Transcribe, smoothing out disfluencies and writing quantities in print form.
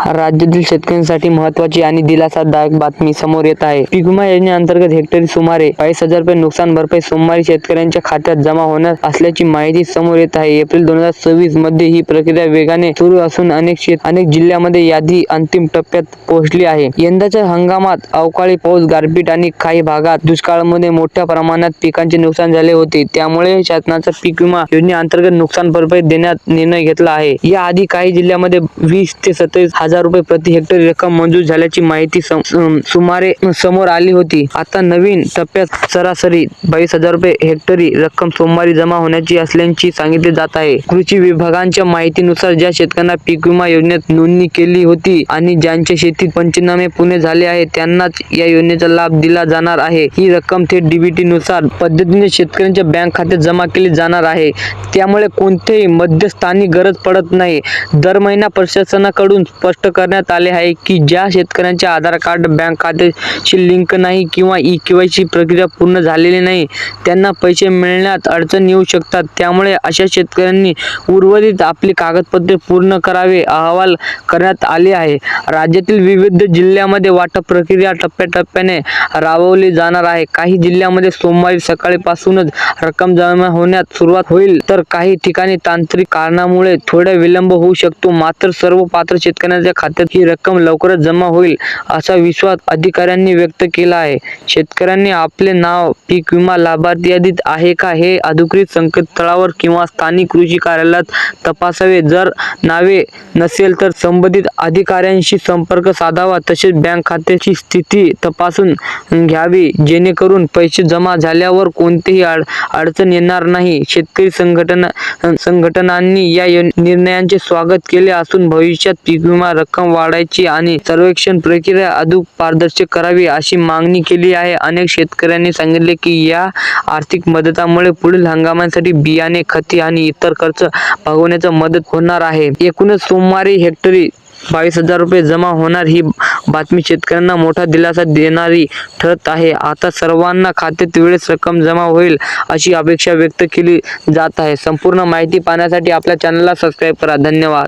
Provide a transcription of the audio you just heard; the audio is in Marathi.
राज्यातील शेतकऱ्यांसाठी महत्त्वाची आणि दिलासादायक बातमी समोर येत आहे. पीक विमा योजनेअंतर्गत हेक्टरी सुमारे 22,000 रुपये नुकसान भरपाई सोमवारी शेतकऱ्यांच्या खात्यात जमा होणार असल्याची माहिती समोर येत आहे. एप्रिल 2026 मध्ये ही प्रक्रिया वेगाने सुरू असून अनेक जिल्ह्यांमध्ये यादी अंतिम टप्प्यात पोहोचली आहे. यंदाच्या हंगामात अवकाळी पाऊस, गारपीट आणि काही भागात दुष्काळामुळे मोठ्या प्रमाणात पिकांचे नुकसान झाले होते. त्यामुळे शासनाचा पीक विमा योजनेअंतर्गत नुकसान भरपाई देण्याचा निर्णय घेतला आहे. याआधी काही जिल्ह्यांमध्ये 20 ते 27 हजार रुपये प्रति हेक्टरी रक्कम मंजूर झाल्याची माहिती सुमारे समोर आली होती. आता नवीन टप्प्यात सरासरी 22,000 रुपये हेक्टरी रक्कम सोमवारी जमा होण्याची असल्याचे सांगितले जात आहे. कृषी विभागाच्या माहितीनुसार ज्या शेतकऱ्यांना पीक विमा योजनेत नोंदणी केली होती आणि ज्यांच्या शेतीत पंचनामे पूर्ण झाले आहे त्यांनाच या योजनेचा लाभ दिला जाणार आहे. ही रक्कम थेट डीबीटी नुसार पद्धतीने शेतकऱ्यांच्या बँक खात्यात जमा केली जाणार आहे. त्यामुळे कोणत्याही मध्यस्थानी गरज पडत नाही. दर महिना प्रशासनाकडून स्पष्ट करण्यात आले आहे की ज्या शेतकऱ्यांचे आधार कार्ड बँक खात्याशी लिंक नाही किंवा ई-केवायसी प्रक्रिया पूर्ण झालेली नाही त्यांना पैसे मिळण्यात अडचण येऊ शकतात. त्यामुळे अशा शेतकऱ्यांनी उर्वरित आपली कागदपत्रे पूर्ण करावे अहवाल करण्यात आले आहे. राज्यातील विविध जिल्ह्यांमध्ये वाटप प्रक्रिया टप्प्याटप्प्याने राबवली जाणार आहे. काही जिल्ह्यांमध्ये सोमवारी सकाळपासूनच रक्कम जमा होण्यास सुरुवात होईल तर काही ठिकाणी तांत्रिक कारणामुळे थोडा विलंब होऊ शकतो. मात्र सर्व पात्र शेतकऱ्यांच्या खात्यात ही रक्कम लवकरच जमा होईल असा विश्वास अधिकाऱ्यांनी व्यक्त केला आहे. शेतकऱ्यांनी आपले नाव पीक विमा लाभार्थी यादीत आहे का हे अधिकृत संकेतस्थळावर किंवा स्थानिक कृषी कार्यालयात तपासावे. जर नावे नसेल तर संबंधित अधिकाऱ्यांशी संपर्क साधावा. तसेच बँक खात्याची स्थिती तपासून घ्यावी जेणेकरून पैसे जमा झाल्यावर कोणतीही अडचण येणार नाही. शेतकरी संघटनांनी या निर्णयाचे स्वागत केले असून भविष्यात पीक विमा रक्कम वाढवायची आणि सर्वेक्षण प्रक्रिया अधिक पारदर्शक करावी अशी मागणी केली आहे. अनेक शेतकऱ्यांनी सांगितले की या आर्थिक मदतामुळे पुढील हंगामासाठी बियाणे, खते आणि इतर खर्च भागवण्यास मदत होणार आहे. एकूणच सोमवारी हेक्टरी 22,000 रुपये जमा होणार ही बातमी शेतकऱ्यांना मोठा दिलासा देणारी ठरत आहे. आता सर्वांना खात्यात वेळेस रक्कम जमा होईल अशी अपेक्षा व्यक्त केली जात आहे. संपूर्ण माहिती पाहण्यासाठी आपल्या चॅनलला सबस्क्राईब करा. धन्यवाद.